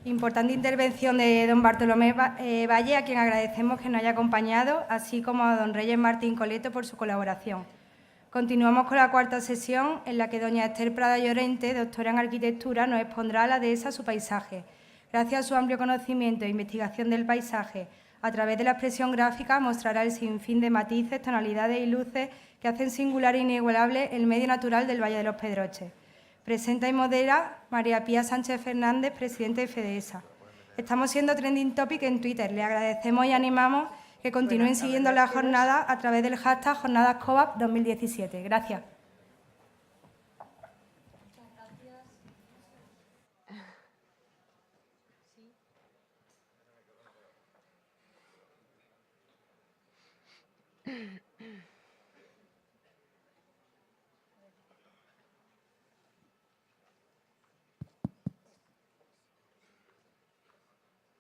Importante intervención de don Bartolomé Valle, a quien agradecemos que nos haya acompañado, así como a don Reyes Martín Coleto por su colaboración. Continuamos con la cuarta sesión, en la que doña Esther Prada Llorente, doctora en Arquitectura, nos expondrá la dehesa su paisaje. Gracias a su amplio conocimiento e investigación del paisaje, a través de la expresión gráfica mostrará el sinfín de matices, tonalidades y luces que hacen singular e inigualable el medio natural del Valle de los Pedroches. Presenta y modera María Pía Sánchez Fernández, presidenta de FEDESA. Estamos siendo trending topic en Twitter. Le agradecemos y animamos que continúen siguiendo la jornada a través del hashtag JornadasCoVAP 2017. Gracias.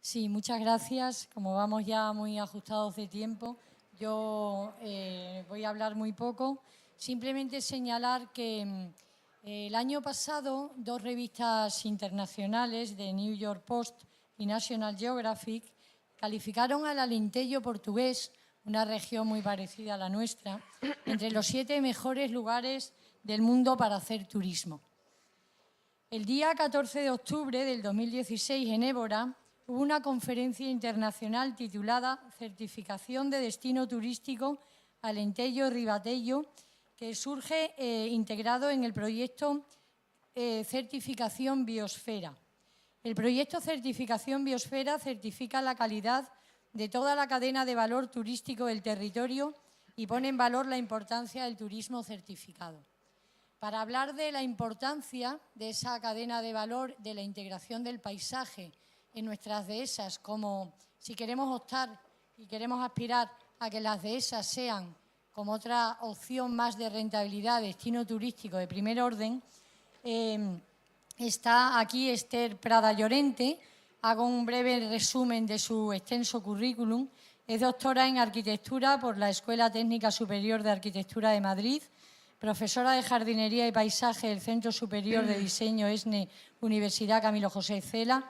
Sí, muchas gracias. Como vamos ya muy ajustados de tiempo, yo voy a hablar muy poco. Simplemente señalar que el año pasado 2 revistas internacionales, de New York Post y National Geographic, calificaron al Alentejo portugués, una región muy parecida a la nuestra, entre los 7 mejores lugares del mundo para hacer turismo. El día 14 de octubre del 2016, en Évora, hubo una conferencia internacional titulada Certificación de Destino Turístico Alentejo-Ribatello, que surge integrado en el proyecto Certificación Biosfera. El proyecto Certificación Biosfera certifica la calidad de toda la cadena de valor turístico del territorio y pone en valor la importancia del turismo certificado. Para hablar de la importancia de esa cadena de valor, de la integración del paisaje en nuestras dehesas, como si queremos optar y queremos aspirar a que las dehesas sean como otra opción más de rentabilidad, destino turístico de primer orden, está aquí Esther Prada Llorente. Hago un breve resumen de su extenso currículum. Es doctora en Arquitectura por la Escuela Técnica Superior de Arquitectura de Madrid, profesora de Jardinería y Paisaje del Centro Superior de Diseño ESNE, Universidad Camilo José Cela.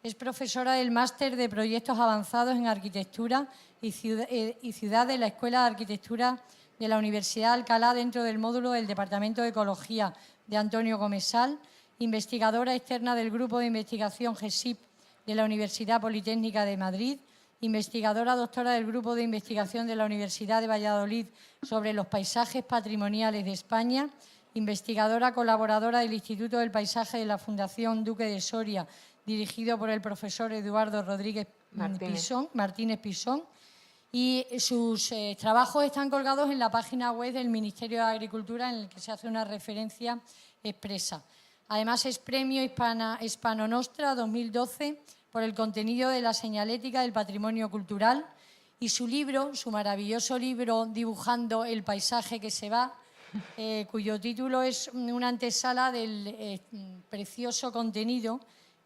Es profesora del Máster de Proyectos Avanzados en Arquitectura y Ciudad de la Escuela de Arquitectura de la Universidad de Alcalá, dentro del módulo del Departamento de Ecología de Antonio Comesal. Investigadora externa del Grupo de Investigación GESIP de la Universidad Politécnica de Madrid. Investigadora doctora del Grupo de Investigación de la Universidad de Valladolid sobre los paisajes patrimoniales de España. Investigadora colaboradora del Instituto del Paisaje de la Fundación Duque de Soria, dirigido por el profesor Eduardo Rodríguez Martínez Pisón, y sus trabajos están colgados en la página web del Ministerio de Agricultura, en el que se hace una referencia expresa. Además, es premio Hispano Nostra 2012 por el contenido de la señalética del patrimonio cultural, y su libro, su maravilloso libro Dibujando el paisaje que se va, cuyo título es una antesala del precioso contenido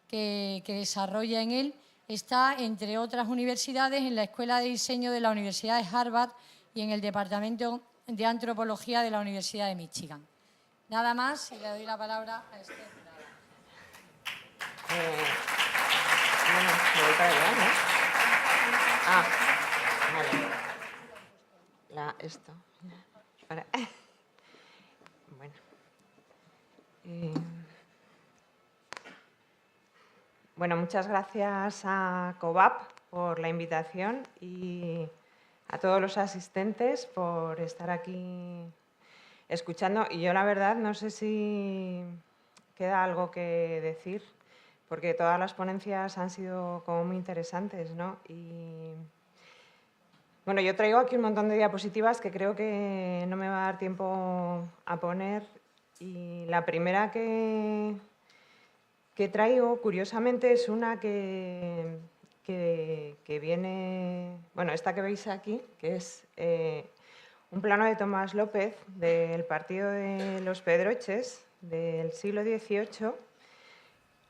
que desarrolla en él, está, entre otras universidades, en la Escuela de Diseño de la Universidad de Harvard y en el Departamento de Antropología de la Universidad de Michigan. Nada más, y le doy la palabra a Esther. Bueno, me voy para allá, ¿no? Ah, vale. Esto. Bueno. Bueno, muchas gracias a COVAP por la invitación y a todos los asistentes por estar aquí escuchando. Y yo, la verdad, no sé si queda algo que decir, porque todas las ponencias han sido como muy interesantes, ¿no? Y bueno, yo traigo aquí un montón de diapositivas que creo que no me va a dar tiempo a poner. Y la primera que traigo, curiosamente, es una que viene, bueno, esta que veis aquí, que es un plano de Tomás López del partido de los Pedroches del siglo XVIII,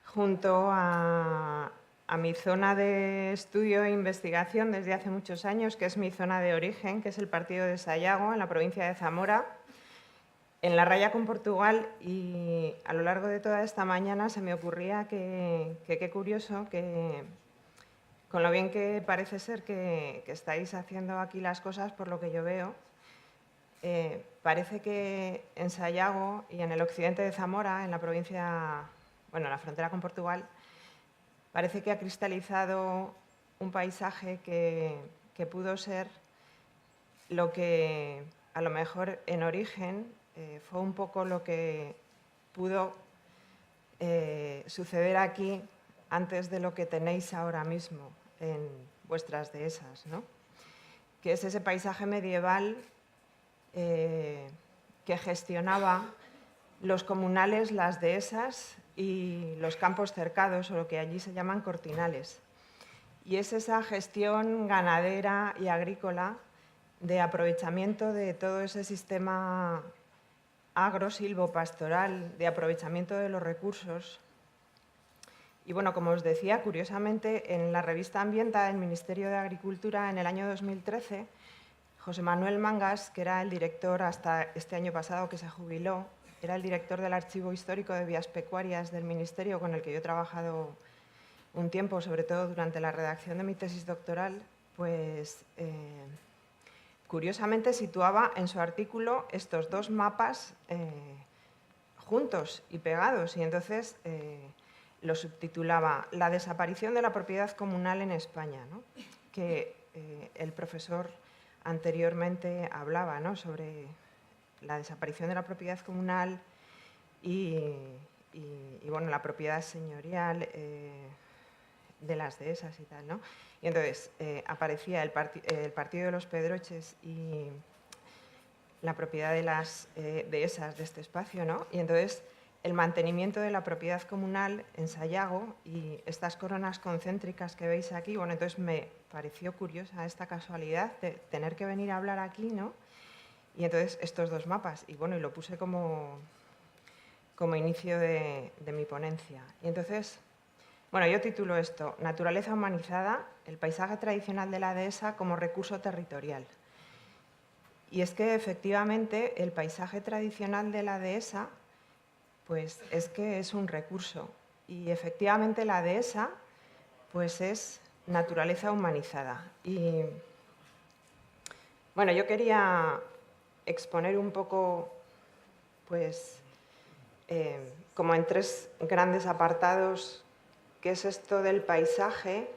junto a mi zona de estudio e investigación desde hace muchos años, que es mi zona de origen, que es el partido de Sayago, en la provincia de Zamora. en la raya con Portugal, y a lo largo de toda esta mañana se me ocurría que qué curioso que con lo bien que parece ser que estáis haciendo aquí las cosas, por lo que yo veo, parece que en Sayago y en el occidente de Zamora, en la provincia, bueno, en la frontera con Portugal, parece que ha cristalizado un paisaje que pudo ser lo que a lo mejor en origen fue un poco lo que pudo suceder aquí antes de lo que tenéis ahora mismo en vuestras dehesas, ¿no? Que es ese paisaje medieval que gestionaba los comunales, las dehesas y los campos cercados, o lo que allí se llaman cortinales. Y es esa gestión ganadera y agrícola de aprovechamiento de todo ese sistema agro-silvopastoral, de aprovechamiento de los recursos. Y bueno, como os decía, curiosamente, en la revista Ambienta del Ministerio de Agricultura, en el año 2013, José Manuel Mangas, que era el director hasta este año pasado que se jubiló, era el director del Archivo Histórico de Vías Pecuarias del Ministerio, con el que yo he trabajado un tiempo, sobre todo durante la redacción de mi tesis doctoral, pues curiosamente situaba en su artículo estos dos mapas juntos y pegados, y entonces lo subtitulaba La desaparición de la propiedad comunal en España, ¿no? Que el profesor anteriormente hablaba, ¿no?, sobre la desaparición de la propiedad comunal y bueno, la propiedad señorial de las dehesas y tal, ¿no? Y entonces aparecía el partido de los Pedroches y la propiedad de las dehesas de este espacio, ¿no? Y entonces el mantenimiento de la propiedad comunal en Sayago y estas coronas concéntricas que veis aquí, bueno, entonces me pareció curiosa esta casualidad de tener que venir a hablar aquí, ¿no? Y entonces estos dos mapas, y bueno, y lo puse como inicio de mi ponencia. Y entonces, bueno, yo titulo esto, Naturaleza humanizada, el paisaje tradicional de la dehesa como recurso territorial. Y es que efectivamente el paisaje tradicional de la dehesa, pues es que es un recurso. Y efectivamente la dehesa, pues es naturaleza humanizada. Y bueno, yo quería exponer un poco, pues, como en tres grandes apartados, qué es esto del paisaje,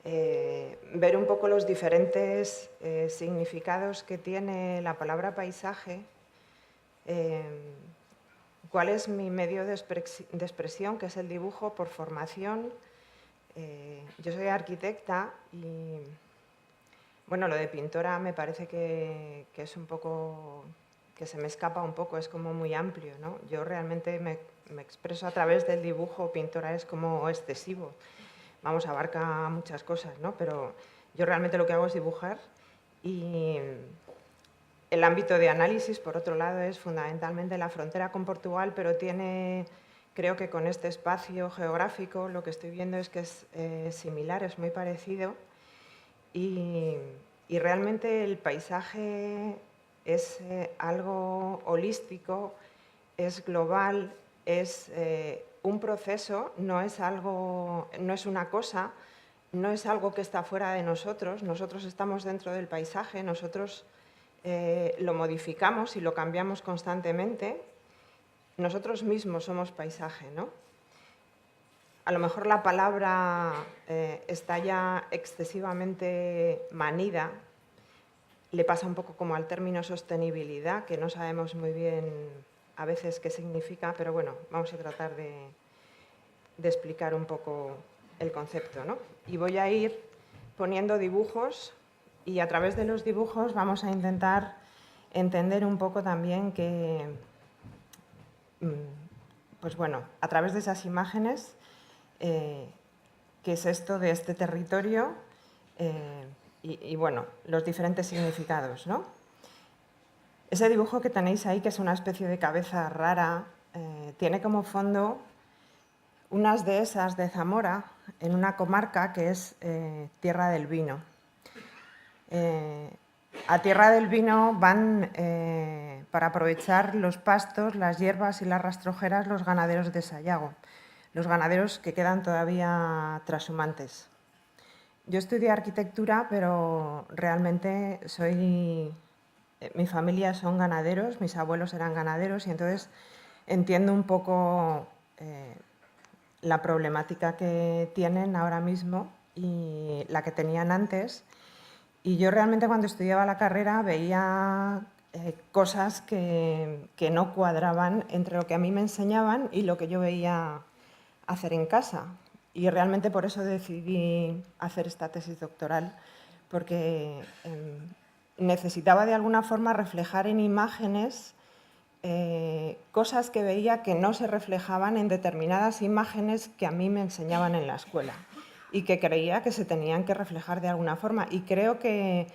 ver un poco los diferentes significados que tiene la palabra paisaje, cuál es mi medio de expresión, que es el dibujo por formación. Yo soy arquitecta y, bueno, lo de pintora me parece que es un poco, que se me escapa un poco, es como muy amplio, ¿no? Yo realmente me expreso a través del dibujo, pintora es como excesivo. Vamos, abarca muchas cosas, ¿no? Pero yo realmente lo que hago es dibujar y el ámbito de análisis, por otro lado, es fundamentalmente la frontera con Portugal, pero tiene, creo que con este espacio geográfico, lo que estoy viendo es que es similar, es muy parecido y realmente el paisaje es algo holístico, es global, es un proceso, no es una cosa, no es algo que está fuera de nosotros. Nosotros estamos dentro del paisaje, nosotros lo modificamos y lo cambiamos constantemente. Nosotros mismos somos paisaje, ¿no? A lo mejor la palabra está ya excesivamente manida. Le pasa un poco como al término sostenibilidad, que no sabemos muy bien a veces qué significa, pero bueno, vamos a tratar de explicar un poco el concepto, ¿no? Y voy a ir poniendo dibujos y a través de los dibujos vamos a intentar entender un poco también que, pues bueno, a través de esas imágenes, qué es esto de este territorio y bueno, los diferentes significados, ¿no? Ese dibujo que tenéis ahí, que es una especie de cabeza rara, tiene como fondo unas dehesas de Zamora en una comarca que es Tierra del Vino. a Tierra del Vino van para aprovechar los pastos, las hierbas y las rastrojeras los ganaderos de Sayago, los ganaderos que quedan todavía trashumantes. Yo estudié arquitectura, pero realmente mi familia son ganaderos, mis abuelos eran ganaderos y entonces entiendo un poco la problemática que tienen ahora mismo y la que tenían antes. Y yo realmente cuando estudiaba la carrera veía cosas que no cuadraban entre lo que a mí me enseñaban y lo que yo veía hacer en casa. Y realmente por eso decidí hacer esta tesis doctoral, porque necesitaba de alguna forma reflejar en imágenes cosas que veía que no se reflejaban en determinadas imágenes que a mí me enseñaban en la escuela y que creía que se tenían que reflejar de alguna forma. Y creo que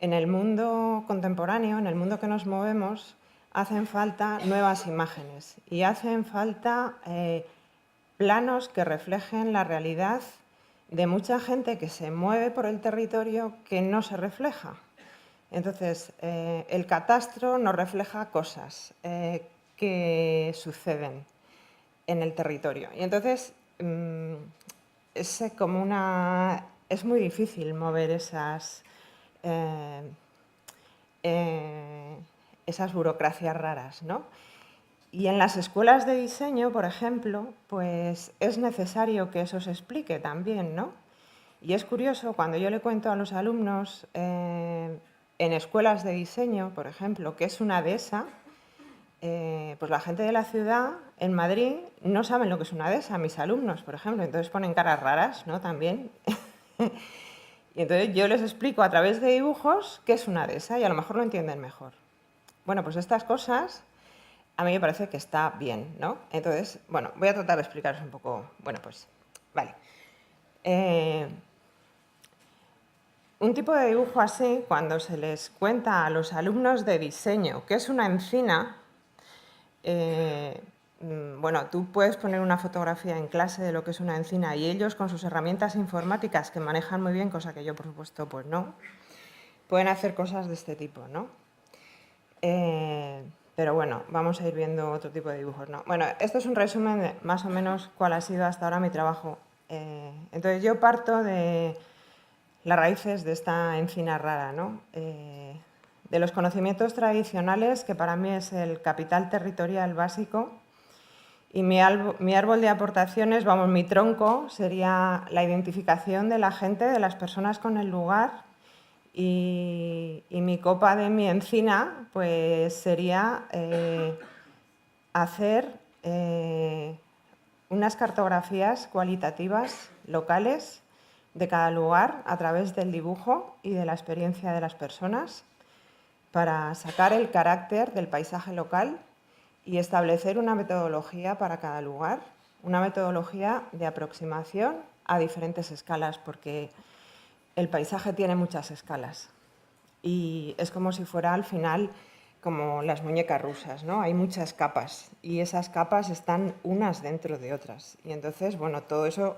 en el mundo contemporáneo, en el mundo que nos movemos, hacen falta nuevas imágenes y hacen falta planos que reflejen la realidad de mucha gente que se mueve por el territorio que no se refleja. Entonces, el catastro nos refleja cosas que suceden en el territorio. Y entonces, es muy difícil mover esas burocracias raras, ¿no? Y en las escuelas de diseño, por ejemplo, pues es necesario que eso se explique también, ¿no? Y es curioso, cuando yo le cuento a los alumnos en escuelas de diseño, por ejemplo, que es una dehesa, pues la gente de la ciudad, en Madrid, no saben lo que es una dehesa, mis alumnos, por ejemplo, entonces ponen caras raras, ¿no? También. Y entonces yo les explico a través de dibujos qué es una dehesa y a lo mejor lo entienden mejor. Bueno, pues estas cosas a mí me parece que está bien, ¿no? Entonces, bueno, voy a tratar de explicaros un poco. Bueno, pues, vale. Un tipo de dibujo así, cuando se les cuenta a los alumnos de diseño qué es una encina, bueno, tú puedes poner una fotografía en clase de lo que es una encina y ellos con sus herramientas informáticas que manejan muy bien, cosa que yo, por supuesto, pues no, pueden hacer cosas de este tipo, ¿no? Pero bueno, vamos a ir viendo otro tipo de dibujos, ¿no? Bueno, esto es un resumen de más o menos cuál ha sido hasta ahora mi trabajo. Entonces yo parto de las raíces de esta encina rara, ¿no? De los conocimientos tradicionales, que para mí es el capital territorial básico, y mi árbol de aportaciones, vamos, mi tronco, sería la identificación de la gente, de las personas con el lugar, y mi copa de mi encina, pues sería hacer unas cartografías cualitativas locales de cada lugar a través del dibujo y de la experiencia de las personas para sacar el carácter del paisaje local y establecer una metodología para cada lugar, una metodología de aproximación a diferentes escalas, porque el paisaje tiene muchas escalas y es como si fuera al final como las muñecas rusas, ¿no? Hay muchas capas y esas capas están unas dentro de otras. Y entonces, bueno, todo eso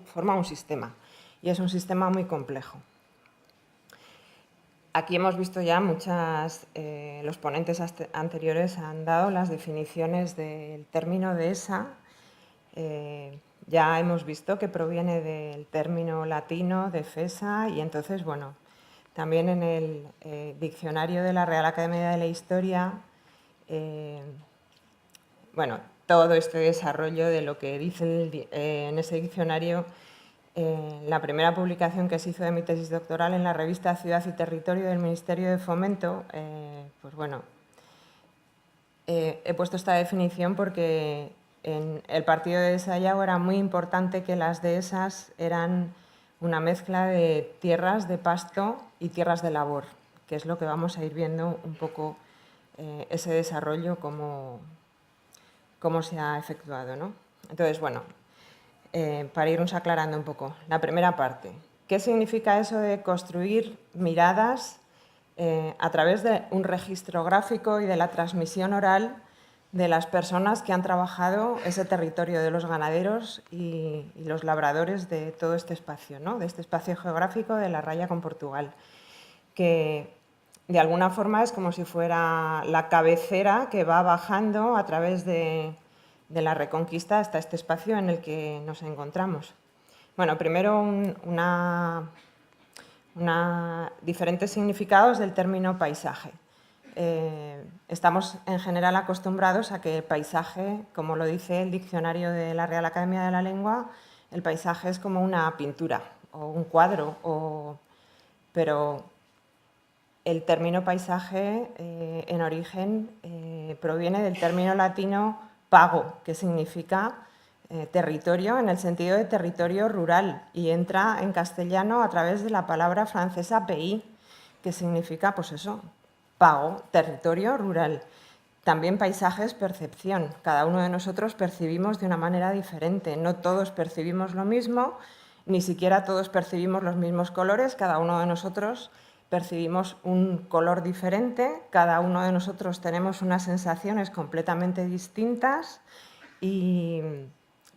forma un sistema y es un sistema muy complejo. Aquí hemos visto ya los ponentes anteriores han dado las definiciones del término dehesa. Ya hemos visto que proviene del término latino defesa y entonces, bueno, también en el diccionario de la Real Academia de la Historia, bueno, todo este desarrollo de lo que dice en ese diccionario, la primera publicación que se hizo de mi tesis doctoral en la revista Ciudad y Territorio del Ministerio de Fomento, pues bueno, he puesto esta definición porque en el partido de Sayago era muy importante que las dehesas eran una mezcla de tierras de pasto y tierras de labor, que es lo que vamos a ir viendo un poco ese desarrollo, cómo se ha efectuado, ¿no? Entonces, bueno, para irnos aclarando un poco, la primera parte. ¿Qué significa eso de construir miradas a través de un registro gráfico y de la transmisión oral de las personas que han trabajado ese territorio de los ganaderos y los labradores de todo este espacio, ¿no? De este espacio geográfico de la raya con Portugal, que de alguna forma es como si fuera la cabecera que va bajando a través de la Reconquista hasta este espacio en el que nos encontramos. Bueno, primero diferentes significados del término paisaje. Estamos en general acostumbrados a que el paisaje, como lo dice el diccionario de la Real Academia de la Lengua, el paisaje es como una pintura o un cuadro, pero el término paisaje en origen proviene del término latino pago, que significa territorio en el sentido de territorio rural, y entra en castellano a través de la palabra francesa pays, que significa, pues eso, pago, territorio rural. También paisaje es percepción. Cada uno de nosotros percibimos de una manera diferente. No todos percibimos lo mismo, ni siquiera todos percibimos los mismos colores. Cada uno de nosotros percibimos un color diferente. Cada uno de nosotros tenemos unas sensaciones completamente distintas. Y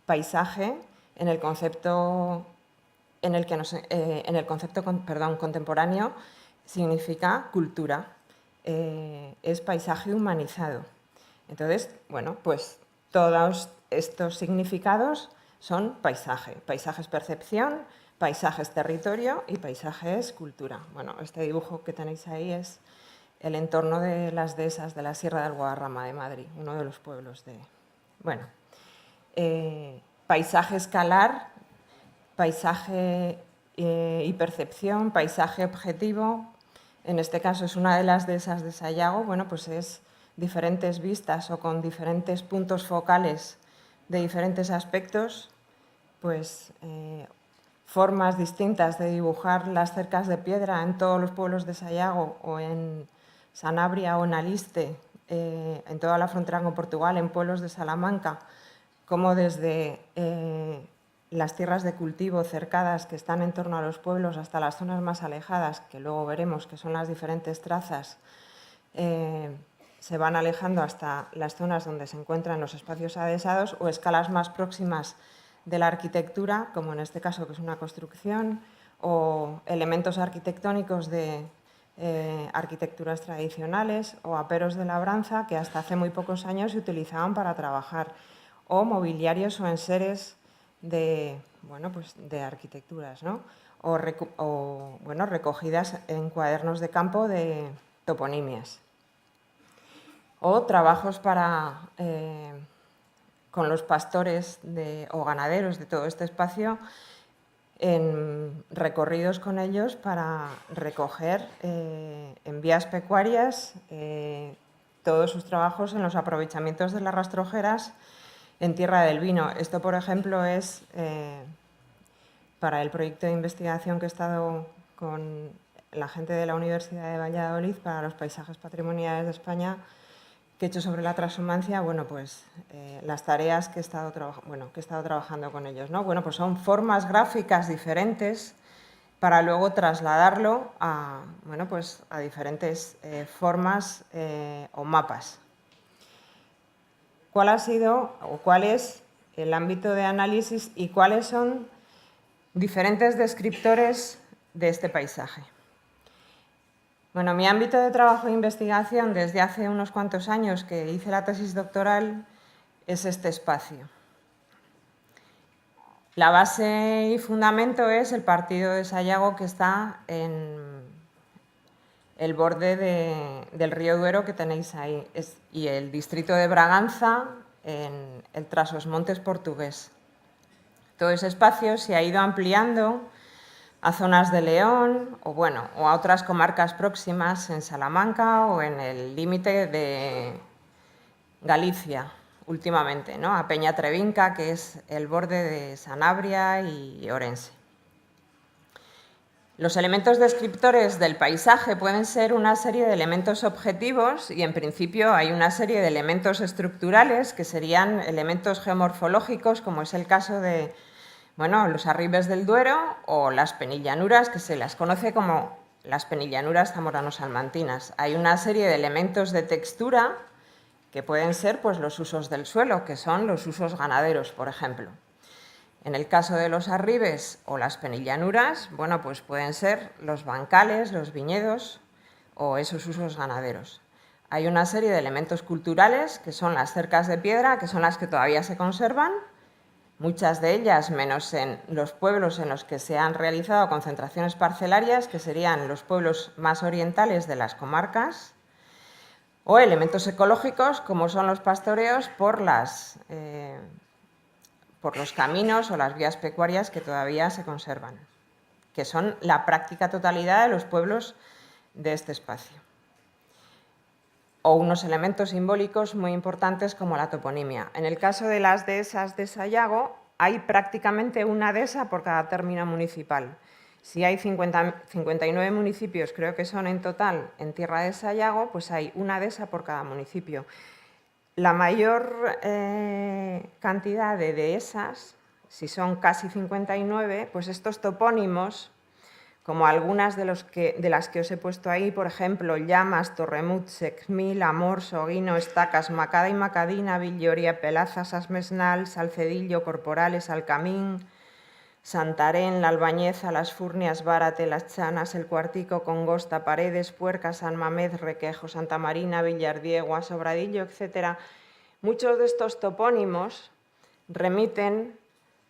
paisaje, en el concepto contemporáneo, significa cultura. Es paisaje humanizado. Entonces, bueno, pues todos estos significados son paisaje. Paisaje es percepción, paisaje es territorio y paisaje es cultura. Bueno, este dibujo que tenéis ahí es el entorno de las dehesas de la Sierra del Guadarrama de Madrid, uno de los pueblos de... Bueno, paisaje escalar, paisaje y percepción, paisaje objetivo. En este caso es una de las dehesas de Sayago, bueno, pues es diferentes vistas o con diferentes puntos focales de diferentes aspectos, pues formas distintas de dibujar las cercas de piedra en todos los pueblos de Sayago o en Sanabria o en Aliste, en toda la frontera con Portugal, en pueblos de Salamanca, como desde las tierras de cultivo cercadas que están en torno a los pueblos hasta las zonas más alejadas, que luego veremos que son las diferentes trazas, se van alejando hasta las zonas donde se encuentran los espacios adhesados o escalas más próximas de la arquitectura, como en este caso que es una construcción, o elementos arquitectónicos de arquitecturas tradicionales o aperos de labranza que hasta hace muy pocos años se utilizaban para trabajar, o mobiliarios o enseres de, bueno, pues de arquitecturas, ¿no? o bueno, recogidas en cuadernos de campo de toponimias. O trabajos con los pastores o ganaderos de todo este espacio, en recorridos con ellos para recoger en vías pecuarias todos sus trabajos en los aprovechamientos de las rastrojeras en Tierra del Vino. Esto, por ejemplo, es para el proyecto de investigación que he estado con la gente de la Universidad de Valladolid para los paisajes patrimoniales de España, que he hecho sobre la transhumancia. Bueno, pues las tareas que he estado trabajando con ellos, ¿no? Bueno, pues son formas gráficas diferentes para luego trasladarlo a, bueno, pues a diferentes formas o mapas. ¿Cuál ha sido o cuál es el ámbito de análisis y cuáles son diferentes descriptores de este paisaje? Bueno, mi ámbito de trabajo e investigación desde hace unos cuantos años que hice la tesis doctoral es este espacio. La base y fundamento es el partido de Sayago, que está en el borde del río Duero que tenéis ahí, y el distrito de Braganza en el Trás-os-Montes portugués. Todo ese espacio se ha ido ampliando a zonas de León o a otras comarcas próximas en Salamanca o en el límite de Galicia últimamente, ¿no? A Peña Trevinca, que es el borde de Sanabria y Orense. Los elementos descriptores del paisaje pueden ser una serie de elementos objetivos y, en principio, hay una serie de elementos estructurales que serían elementos geomorfológicos, como es el caso de los arribes del Duero o las penillanuras, que se las conoce como las penillanuras zamorano-salmantinas. Hay una serie de elementos de textura que pueden ser pues, los usos del suelo, que son los usos ganaderos, por ejemplo. En el caso de los arribes o las penillanuras, pues pueden ser los bancales, los viñedos o esos usos ganaderos. Hay una serie de elementos culturales, que son las cercas de piedra, que son las que todavía se conservan, muchas de ellas, menos en los pueblos en los que se han realizado concentraciones parcelarias, que serían los pueblos más orientales de las comarcas, o elementos ecológicos, como son los pastoreos por los caminos o las vías pecuarias que todavía se conservan, que son la práctica totalidad de los pueblos de este espacio. O unos elementos simbólicos muy importantes como la toponimia. En el caso de las dehesas de Sayago, hay prácticamente una dehesa por cada término municipal. Si hay 59 municipios, creo que son en total, en tierra de Sayago, pues hay una dehesa por cada municipio. La mayor cantidad de dehesas, si son casi 59, pues estos topónimos, como algunas de las que os he puesto ahí, por ejemplo, Llamas, Torremut, Sexmil, Amor, Soguino, Estacas, Macada y Macadina, Villoria, Pelazas, Asmesnal, Salcedillo, Corporales, Alcamín, Santarén, La Albañeza, Las Furnias, Bárate, Las Chanas, El Cuartico, Congosta, Paredes, Puerca, San Mamés, Requejo, Santa Marina, Villardiego, Sobradillo, etc. Muchos de estos topónimos remiten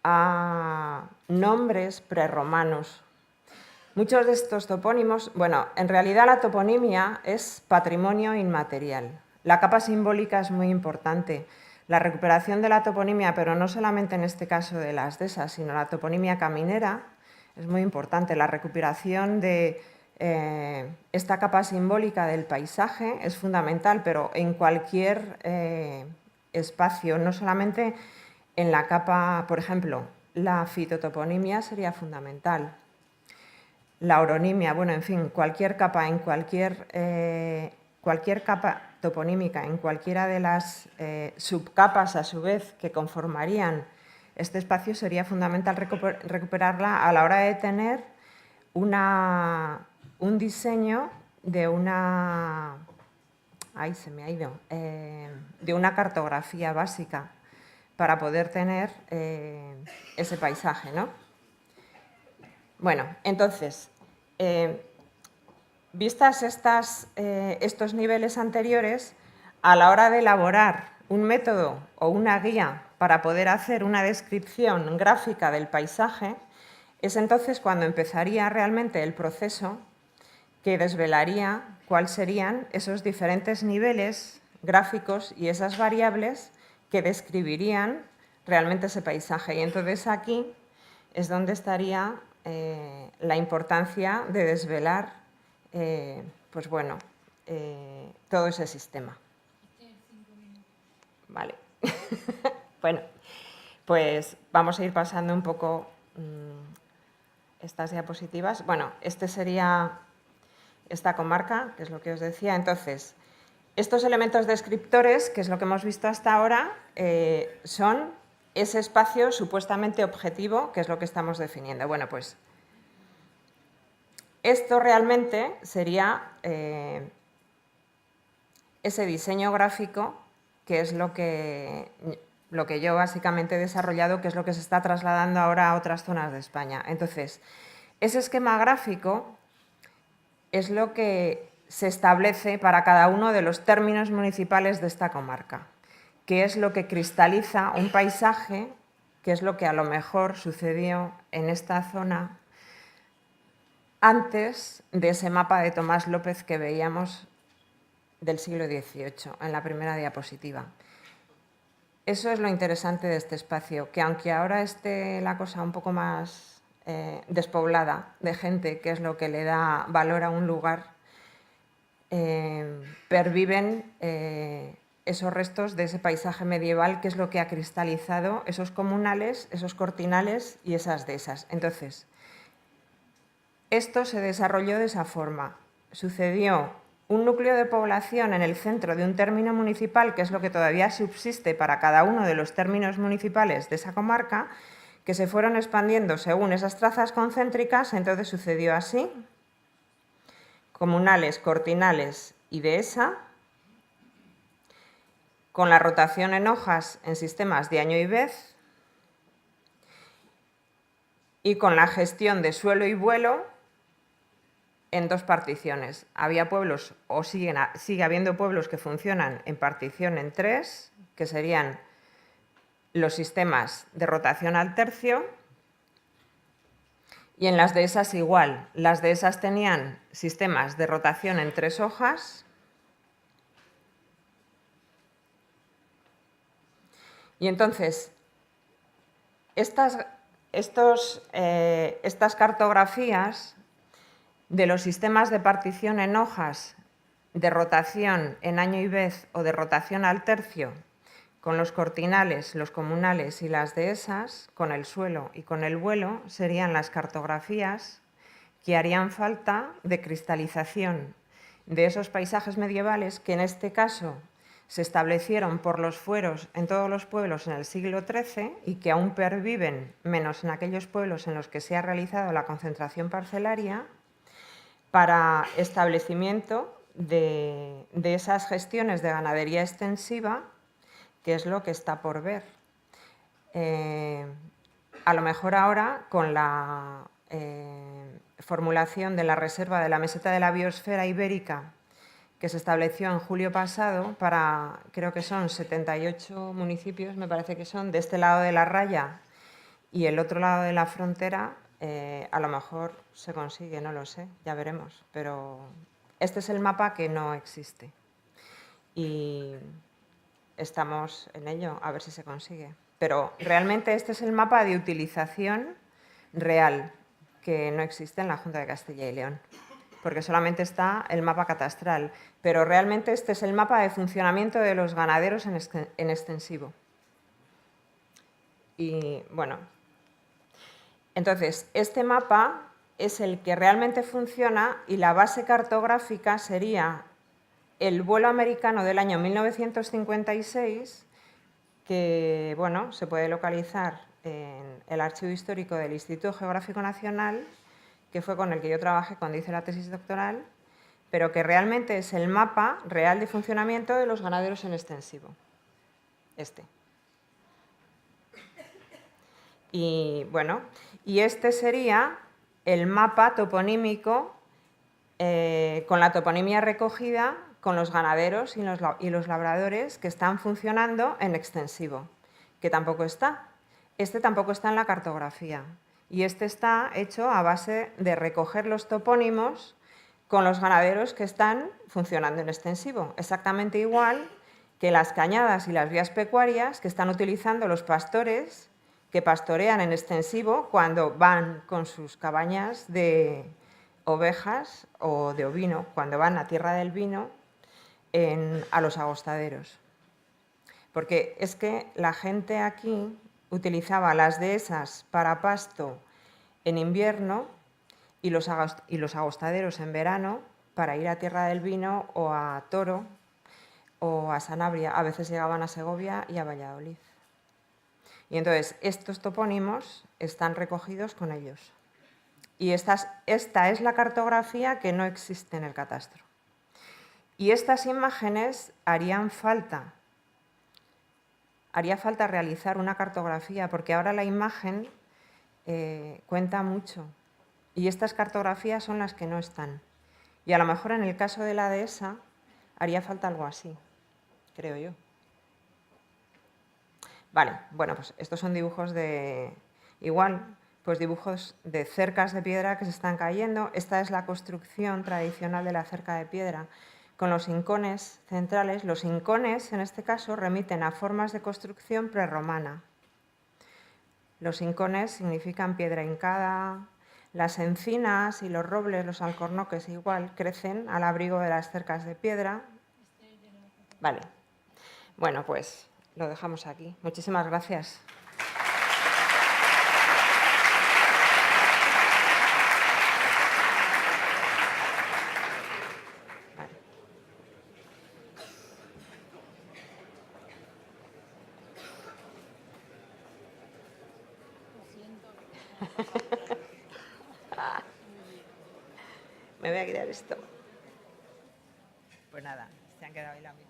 a nombres prerromanos. Muchos de estos topónimos, bueno, en realidad la toponimia es patrimonio inmaterial. La capa simbólica es muy importante. La recuperación de la toponimia, pero no solamente en este caso de las dehesas, sino la toponimia caminera, es muy importante. La recuperación de esta capa simbólica del paisaje es fundamental, pero en cualquier espacio, no solamente en la capa, por ejemplo, la fitotoponimia sería fundamental. La oronimia, bueno, en fin, cualquier capa toponímica, en cualquiera de las subcapas, a su vez, que conformarían este espacio, sería fundamental recuperarla a la hora de tener un diseño de una... ¡Ay, se me ha ido! De una cartografía básica para poder tener ese paisaje, ¿no? Bueno, entonces, vistas estos niveles anteriores, a la hora de elaborar un método o una guía para poder hacer una descripción gráfica del paisaje, es entonces cuando empezaría realmente el proceso que desvelaría cuáles serían esos diferentes niveles gráficos y esas variables que describirían realmente ese paisaje. Y entonces aquí es donde estaría la importancia de desvelar pues bueno, todo ese sistema. Vale. Bueno, pues vamos a ir pasando un poco estas diapositivas. Bueno, este sería esta comarca, que es lo que os decía. Entonces, estos elementos descriptores, que es lo que hemos visto hasta ahora, son ese espacio supuestamente objetivo, que es lo que estamos definiendo. Bueno, pues esto realmente sería ese diseño gráfico, que es lo que yo básicamente he desarrollado, que es lo que se está trasladando ahora a otras zonas de España. Entonces, ese esquema gráfico es lo que se establece para cada uno de los términos municipales de esta comarca, que es lo que cristaliza un paisaje, que es lo que a lo mejor sucedió en esta zona antes de ese mapa de Tomás López que veíamos del siglo XVIII, en la primera diapositiva. Eso es lo interesante de este espacio, que aunque ahora esté la cosa un poco más despoblada de gente, que es lo que le da valor a un lugar, perviven esos restos de ese paisaje medieval, que es lo que ha cristalizado esos comunales, esos cortinales y esas dehesas. Entonces, esto se desarrolló de esa forma. Sucedió un núcleo de población en el centro de un término municipal, que es lo que todavía subsiste para cada uno de los términos municipales de esa comarca, que se fueron expandiendo según esas trazas concéntricas. Entonces sucedió así: comunales, cortinales y dehesa, con la rotación en hojas en sistemas de año y vez, y con la gestión de suelo y vuelo en dos particiones. Había pueblos, o sigue habiendo pueblos que funcionan en partición en tres, que serían los sistemas de rotación al tercio, y en las dehesas igual. Las dehesas tenían sistemas de rotación en tres hojas, y entonces estas cartografías de los sistemas de partición en hojas, de rotación en año y vez o de rotación al tercio, con los cortinales, los comunales y las dehesas, con el suelo y con el vuelo, serían las cartografías que harían falta de cristalización de esos paisajes medievales que en este caso se establecieron por los fueros en todos los pueblos en el siglo XIII y que aún perviven, menos en aquellos pueblos en los que se ha realizado la concentración parcelaria, para establecimiento de esas gestiones de ganadería extensiva, que es lo que está por ver. A lo mejor ahora, con la formulación de la reserva de la meseta de la biosfera ibérica, que se estableció en julio pasado para, creo que son 78 municipios, me parece que son, de este lado de la raya y el otro lado de la frontera, a lo mejor se consigue, no lo sé, ya veremos. Pero este es el mapa que no existe y estamos en ello, a ver si se consigue. Pero realmente este es el mapa de utilización real, que no existe en la Junta de Castilla y León, porque solamente está el mapa catastral, pero realmente este es el mapa de funcionamiento de los ganaderos en extensivo. Y bueno, entonces este mapa es el que realmente funciona y la base cartográfica sería el vuelo americano del año 1956, que bueno, se puede localizar en el archivo histórico del Instituto Geográfico Nacional, que fue con el que yo trabajé cuando hice la tesis doctoral, pero que realmente es el mapa real de funcionamiento de los ganaderos en extensivo. Este. Y bueno, y este sería el mapa toponímico con la toponimia recogida con los ganaderos y los labradores que están funcionando en extensivo, que tampoco está. Este tampoco está en la cartografía. Y este está hecho a base de recoger los topónimos con los ganaderos que están funcionando en extensivo. Exactamente igual que las cañadas y las vías pecuarias que están utilizando los pastores que pastorean en extensivo cuando van con sus cabañas de ovejas o de ovino, cuando van a Tierra del Vino a los agostaderos. Porque es que la gente aquí utilizaba las dehesas para pasto en invierno y los agostaderos en verano para ir a Tierra del Vino o a Toro o a Sanabria. A veces llegaban a Segovia y a Valladolid. Y entonces estos topónimos están recogidos con ellos. Y esta es la cartografía que no existe en el catastro. Y estas imágenes haría falta realizar una cartografía, porque ahora la imagen cuenta mucho. Y estas cartografías son las que no están. Y a lo mejor en el caso de la dehesa haría falta algo así, creo yo. Vale, bueno, pues estos son dibujos pues dibujos de cercas de piedra que se están cayendo. Esta es la construcción tradicional de la cerca de piedra, con los hincones centrales. Los hincones, en este caso, remiten a formas de construcción prerromana. Los hincones significan piedra hincada. Las encinas y los robles, los alcornoques igual, crecen al abrigo de las cercas de piedra. Vale. Bueno, pues lo dejamos aquí. Muchísimas gracias. Me voy a quitar esto. Pues nada, se han quedado ahí la mitad.